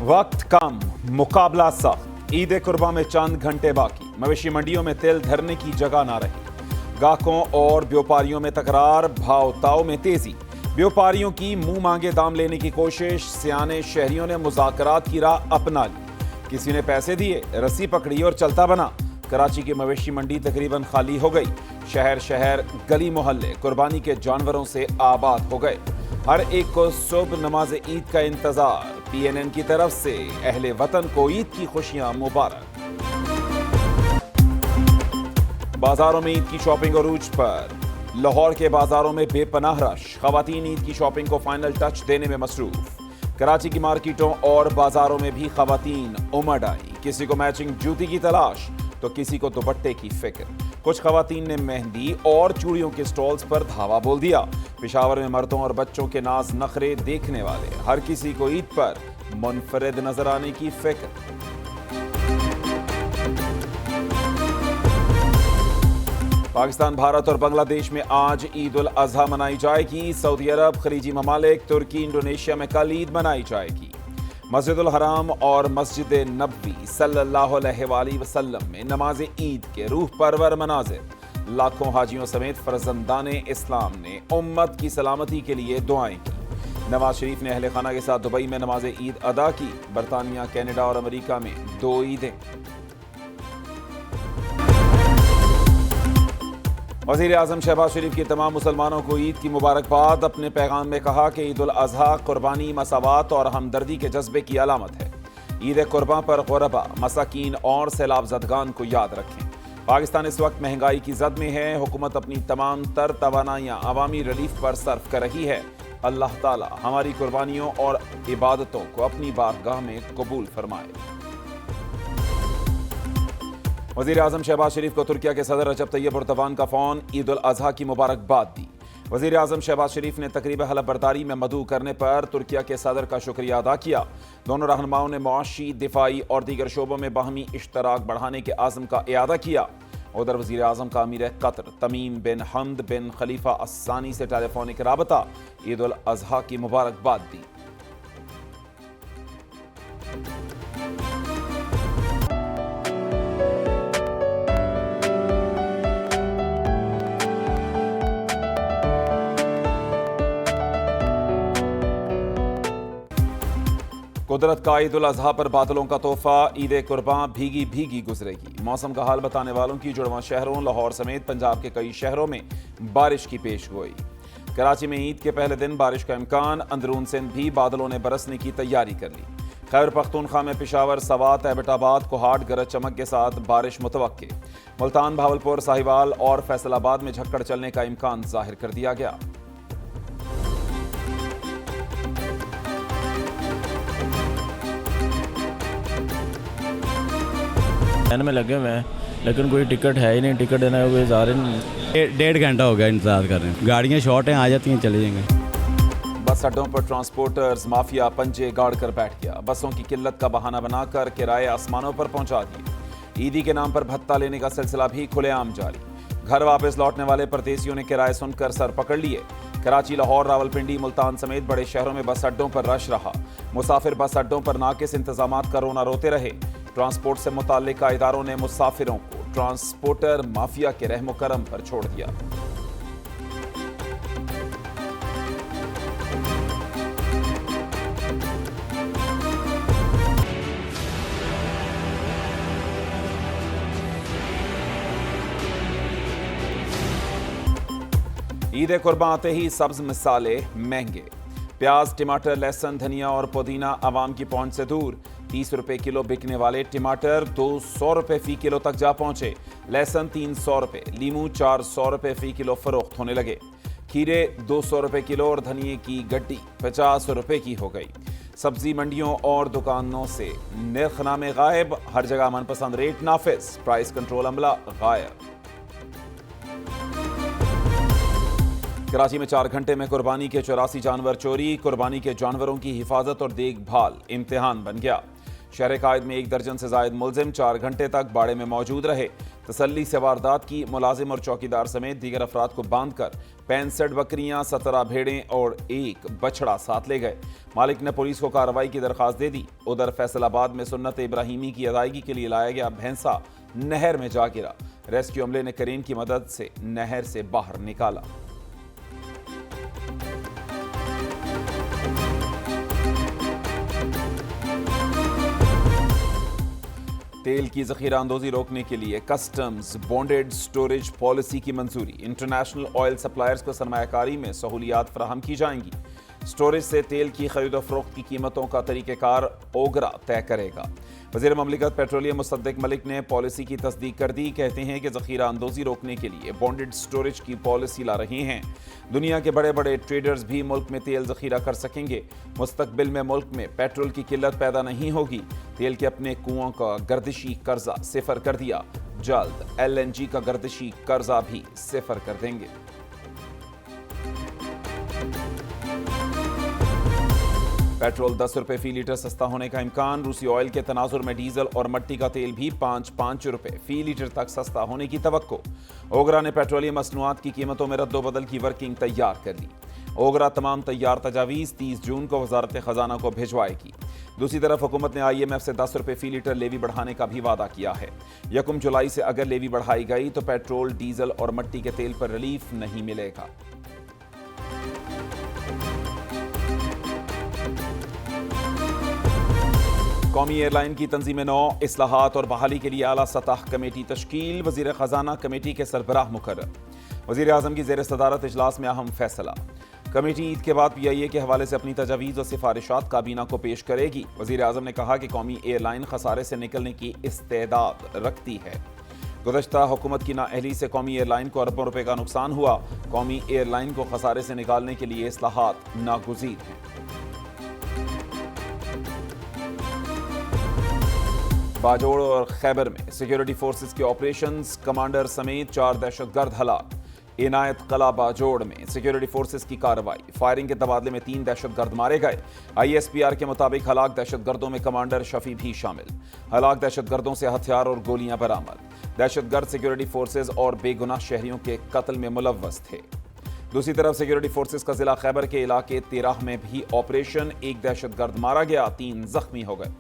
वक्त कम, मुकाबला सख्त। ईद कुर्बा में चंद घंटे बाकी, मवेशी मंडियों में तिल धरने की जगह ना रही। गाहकों और व्यापारियों में तकरार, भाव ताव में तेजी। व्यापारियों की मुंह मांगे दाम लेने की कोशिश, सियाने शहरियों ने मुज़ाकरात की राह अपना ली। किसी ने पैसे दिए, रस्सी पकड़ी और चलता बना। कराची की मवेशी मंडी तकरीबन खाली हो गई। शहर शहर, गली मोहल्ले कुर्बानी के जानवरों से आबाद हो गए। हर एक को सुबह नमाज ईद का इंतजार। PNN की तरफ से अहले वतन को ईद की खुशियां मुबारक। बाजारों में ईद की शॉपिंग अरूज पर। लाहौर के बाजारों में बेपनाह रश। खवातीन ईद की शॉपिंग को फाइनल टच देने में मसरूफ। कराची की मार्केटों और बाजारों में भी खवातीन उमड़ आई। किसी को मैचिंग जूती की तलाश तो किसी को दुपट्टे की फिक्र। कुछ खवातीन ने मेहंदी और चूड़ियों के स्टॉल्स पर धावा बोल दिया। पेशावर में मर्दों और बच्चों के नाज नखरे देखने वाले, हर किसी को ईद पर मुनफरिद नजर आने की फिक्र। पाकिस्तान, भारत और बांग्लादेश में आज ईद उल अजहा मनाई जाएगी। सऊदी अरब, खलीजी ममालिक, तुर्की, इंडोनेशिया में कल ईद मनाई जाएगी। मस्जिदुल हराम और मस्जिद नबवी सल्लल्लाहु अलैहि वसल्लम में नमाज ईद के रूह परवर मनाजिर। लाखों हाजियों समेत फर्जंदाने इस्लाम ने उम्मत की सलामती के लिए दुआएं की। नवाज शरीफ ने अहले खाना के साथ दुबई में नमाज ईद अदा की। बरतानिया, कनाडा और अमेरिका में 2 ईदें। वज़ीर आज़म शहबाज शरीफ की तमाम मुसलमानों को ईद की मुबारकबाद। अपने पैगाम में कहा कि ईद उल अजहा कुर्बानी, मसावात और हमदर्दी के जज्बे की अलामत है। ईद कुर्बान पर गुरबा, मसाकीन और सैलाब ज़दगान को याद रखें। पाकिस्तान इस वक्त महंगाई की जद में है। हुकूमत अपनी तमाम तर तवानाइयाँ अवामी रिलीफ पर सर्फ कर रही है। अल्लाह ताला हमारी कुर्बानियों और इबादतों को अपनी बारगाह में कबूल फरमाए। वज़ीर आज़म शहबाज शरीफ को तुर्किया के सदर रजब तैयब एर्दोगान का फ़ोन, ईद उल अजहा की मुबारकबाद दी। वज़ीर आज़म शहबाज शरीफ ने तकरीब हलफ बर्दारी में मदऊ करने पर तुर्किया के सदर का शुक्रिया अदा किया। दोनों रहनुमाओं ने मुआशी, दिफाई और दीगर शोबों में बाहमी इश्तराक बढ़ाने के आज़म का इयादा किया। उधर वज़ीर आज़म का अमीर कतर तमीम बिन हमद बिन खलीफा अस्सानी से टेलीफोनिक राबता, ईद उल अजहा की मुबारकबाद दी। कुदरत का ईद उल अजहा पर बादलों का तोहफा। ईद कुर्बान भीगी भीगी गुजरेगी। मौसम का हाल बताने वालों की जुड़वां शहरों लाहौर समेत पंजाब के कई शहरों में बारिश की पेशगोई। कराची में ईद के पहले दिन बारिश का इम्कान। अंदरून सिंध भी बादलों ने बरसने की तैयारी कर ली। खैबर पख्तूनख्वा में पेशावर, सवात, एबटाबाद, कोहाट गरज चमक के साथ बारिश मुतवक्के। मुल्तान, भावलपुर, साहिवाल और फैसलाबाद में झक्कड़ चलने का इम्कान जाहिर कर दिया गया। लाइन में लगे हुए हैं लेकिन कोई टिकट है ही नहीं। टिकट देना कोई जा रहे नहीं। 1.5 घंटा हो गया इंतजार कर रहे हैं। गाड़ियाँ शॉर्ट हैं, आ जाती हैं चले जाएंगे। बस अड्डों पर ट्रांसपोर्टर्स माफिया पंजे गाड़ कर बैठ गया। बसों की किल्लत का बहाना बनाकर किराए आसमानों पर पहुंचा दिए। ईदी के नाम पर भत्ता लेने का सिलसिला भी खुलेआम जारी। घर वापस लौटने वाले परदेसियों ने किराए सुनकर सर पकड़ लिए। कराची, लाहौर, रावलपिंडी, मुल्तान समेत बड़े शहरों में बस अड्डों पर रश रहा। मुसाफिर बस अड्डों पर नाकिस इंतजामात का रोना रोते रहे। ट्रांसपोर्ट से मुताल्लिका इदारों ने मुसाफिरों को ट्रांसपोर्टर माफिया के रहमो करम पर छोड़ दिया। ईद कुर्बान आते ही सब्ज मिसाले महंगे। प्याज, टमाटर, लहसुन, धनिया और पुदीना आवाम की पहुंच से दूर। 30 रुपए किलो बिकने वाले टमाटर 200 रुपए फी किलो तक जा पहुंचे। लहसुन 300 रुपए, लीमू 400 रुपए फी किलो फरोख्त होने लगे। खीरे 200 रुपए किलो और धनिये की गड्डी 50 रुपए की हो गई। सब्जी मंडियों और दुकानों से निर्खनामे गायब। हर जगह मनपसंद रेट नाफिज। प्राइस कंट्रोल अमला गायब। कराची में 4 घंटे में कुर्बानी के 84 जानवर चोरी। कुर्बानी के जानवरों की हिफाजत और देखभाल इम्तिहान बन गया। शहर कायद में 1 दर्जन से जायद मुलजिम 4 घंटे तक बाड़े में मौजूद रहे। तसल्ली से वारदात की। मुलाजिम और चौकीदार समेत दीगर अफराद को बांध कर 65 बकरियां, 17 भेड़ें और एक बछड़ा साथ ले गए। मालिक ने पुलिस को कार्रवाई की दरखास्त दे दी। उधर फैसलाबाद में सुन्नत इब्राहिमी की अदायगी के लिए लाया गया भैंसा नहर में जा गिरा। रेस्क्यू अमले ने क्रेन की मदद से नहर से बाहर निकाला। तेल की ज़ख़ीरा अंदोज़ी रोकने के लिए कस्टम्स बॉन्डेड स्टोरेज पॉलिसी की मंजूरी। इंटरनेशनल ऑयल सप्लायर्स को सरमायाकारी में सहूलियात फराहम की जाएंगी। स्टोरेज से तेल की खरीद और फरोख्त की कीमतों का तरीक़ेकार ओगरा तय करेगा। वज़ीर ममलिकत पेट्रोलियम मुसद्दिक मलिक ने पॉलिसी की तस्दीक कर दी। कहते हैं कि ज़ख़ीरा अंदोज़ी रोकने के लिए बॉन्डेड स्टोरेज की पॉलिसी ला रहे हैं। दुनिया के बड़े बड़े ट्रेडर्स भी मुल्क में तेल ज़ख़ीरा कर सकेंगे। मुस्तक़बिल में मुल्क में पेट्रोल की किल्लत पैदा नहीं होगी। तेल के अपने कुओं का गर्दिशी कर्जा सिफर कर दिया। जल्द LNG का गर्दिशी कर्जा भी सिफर कर देंगे। पेट्रोल 10 रुपए फी लीटर सस्ता होने का इम्कान। रूसी ऑयल के तनाजुर में डीजल और मट्टी का तेल भी 5 रुपए फी लीटर तक सस्ता होने की तवक्को। ओगरा ने पेट्रोलियम मसनूआत की कीमतों में रद्दोबदल की वर्किंग तैयार कर ली। ओगरा तमाम तैयार तजावीज़ 30 जून को वजारत खजाना को भिजवाएगी। दूसरी तरफ हुकूमत ने IMF से 10 रुपए फी लीटर लेवी बढ़ाने का भी वादा किया है। 1 जुलाई से अगर लेवी बढ़ाई गई तो पेट्रोल, डीजल और मट्टी के तेल पर रिलीफ नहीं मिलेगा। कौमी एयरलाइन की तंजीम नौ इस्लाहात और बहाली के लिए आला सतह कमेटी तश्कील। वजीर खजाना कमेटी के सरबराह मुकर्रर। वजीर आजम की ज़ेर सदारत इजलास में अहम फैसला। कमेटी ईद के बाद PIA के हवाले से अपनी तजावीज़ और सिफारिशात काबीना को पेश करेगी। वजीर आजम ने कहा कि कौमी एयरलाइन खसारे से निकलने की इस्तेदाद रखती है। गुज़श्ता हुकूमत की नाअहली से कौमी एयरलाइन को अरबों रुपए का नुकसान हुआ। कौमी एयरलाइन को खसारे से निकालने के लिए इस्लाहात नागुज़ीर हैं। बाजोड़ और खैबर में सिक्योरिटी फोर्सेस के ऑपरेशंस। कमांडर समेत 4 दहशतगर्द हलाक। इनायत कला बाजोड़ में सिक्योरिटी फोर्सेस की कार्रवाई। फायरिंग के तबादले में 3 दहशतगर्द मारे गए। ISPR के मुताबिक हलाक दहशतगर्दों में कमांडर शफी भी शामिल। हलाक दहशतगर्दों से हथियार और गोलियां बरामद। दहशतगर्द सिक्योरिटी फोर्सेस और बेगुनाह शहरियों के कत्ल में मुलव्वस थे। दूसरी तरफ सिक्योरिटी फोर्सेस का जिला खैबर के इलाके 13 में भी ऑपरेशन। 1 दहशतगर्द मारा गया, 3 जख्मी हो गए।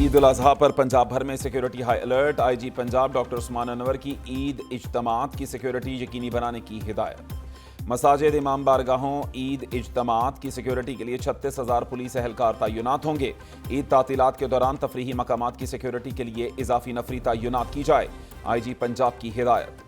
ईद उल अजहा पर पंजाब भर में security high alert. IG Punjab doctor Usman Anwar की ईद इज्तमात की सिक्योरिटी यकीनी बनाने की हिदायत। मसाजिद, इमाम बारगाहों, ईद इज्तमात की सिक्योरिटी के लिए 36,000 पुलिस एहलकार तैनात होंगे। ईद तातीलात के दौरान तफरीही मकामात की सिक्योरिटी के लिए इजाफी नफरी तैनात की जाए। IG पंजाब की हिदायत।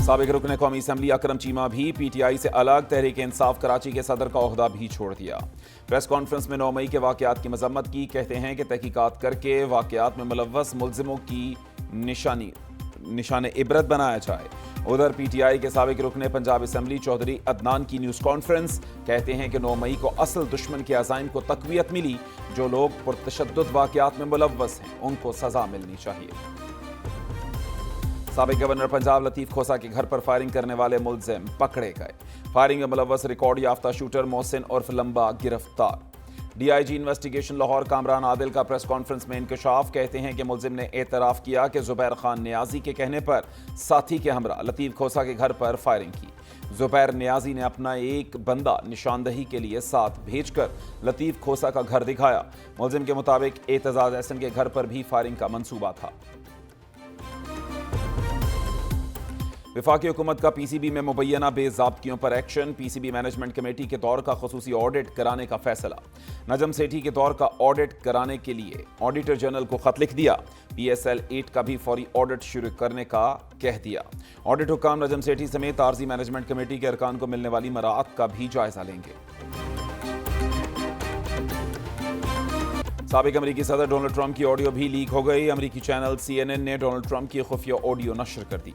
साबिक रुकन कौमी असम्बली अकरम चीमा भी PTI से अलग। तहरीक इंसाफ कराची के सदर का ओहदा भी छोड़ दिया। प्रेस कॉन्फ्रेंस में 9 मई के वाकयात की मजम्मत की। कहते हैं कि तहकीकात करके वाकयात में मुलव्वस मुलजिमों की निशान इबरत बनाया जाए। उधर PTI के साबिक रुकन पंजाब असम्बली चौधरी अदनान की न्यूज़ कॉन्फ्रेंस। कहते हैं कि 9 मई को असल दुश्मन के अज़ाइम को तक़वियत मिली। जो लोग पुरतशद्दुद वाकयात में मुलव्वस हैं उनको सज़ा मिलनी चाहिए। साबिक गवर्नर पंजाब लतीफ़ खोसा के घर पर फायरिंग करने वाले मुलजिम पकड़े गए। फायरिंग में मुलव्वस रिकॉर्ड याफ्ता शूटर मोहसिन और लंबा गिरफ्तार। DIG इन्वेस्टिगेशन लाहौर कामरान आदिल का प्रेस कॉन्फ्रेंस में इंकशाफ। कहते हैं कि मुलजिम ने एतराफ़ किया कि ज़ुबैर खान नियाजी के कहने पर साथी के हमरा लतीफ़ खोसा के घर पर फायरिंग की। ज़ुबैर नियाजी ने अपना एक बंदा निशानदही के लिए साथ भेजकर लतीफ़ खोसा का घर दिखाया। मुलजिम के मुताबिक एतजाज़ एहसन के घर पर भी फायरिंग का मंसूबा था। वफाकी हुकूमत का PCB में मुबैना बेज़ाब्तियों पर एक्शन। PCB मैनेजमेंट कमेटी के दौर का खसूसी ऑडिट कराने का फैसला। नजम सेठी के दौर का ऑडिट कराने के लिए ऑडिटर जनरल को खत लिख दिया। PSL 8 का भी फौरी ऑडिट शुरू करने का कह दिया। ऑडिट हुकाम नजम सेठी समेत आर्जी मैनेजमेंट कमेटी के अरकान को मिलने वाली मराअत का भी जायजा लेंगे। साबिक अमरीकी सदर डोनाल्ड ट्रंप की ऑडियो भी लीक हो गई। अमरीकी चैनल CNN ने डोनाल्ड ट्रंप की खुफिया ऑडियो नशर कर दी।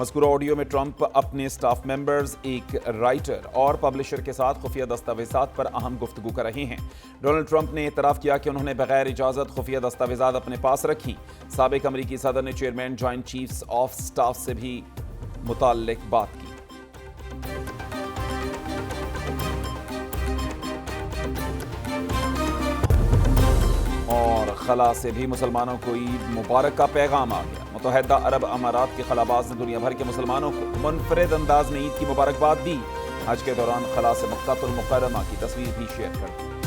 مذکورہ آڈیو میں ٹرمپ اپنے سٹاف ممبرز، ایک رائٹر اور پبلشر کے ساتھ خفیہ دستاویزات پر اہم گفتگو کر رہے ہیں۔ ڈونلڈ ٹرمپ نے اعتراف کیا کہ انہوں نے بغیر اجازت خفیہ دستاویزات اپنے پاس رکھی۔ سابق امریکی صدر نے chairman joint chiefs of staff سے بھی متعلق بات کی۔ اور خلا سے بھی مسلمانوں کو عید مبارک کا پیغام آ گیا۔ متحدہ عرب امارات کے خلاباز نے دنیا بھر کے مسلمانوں کو منفرد انداز میں عید کی مبارکباد دی۔ حج کے دوران خلا سے مکہ المکرمہ کی تصویر بھی شیئر کر دی۔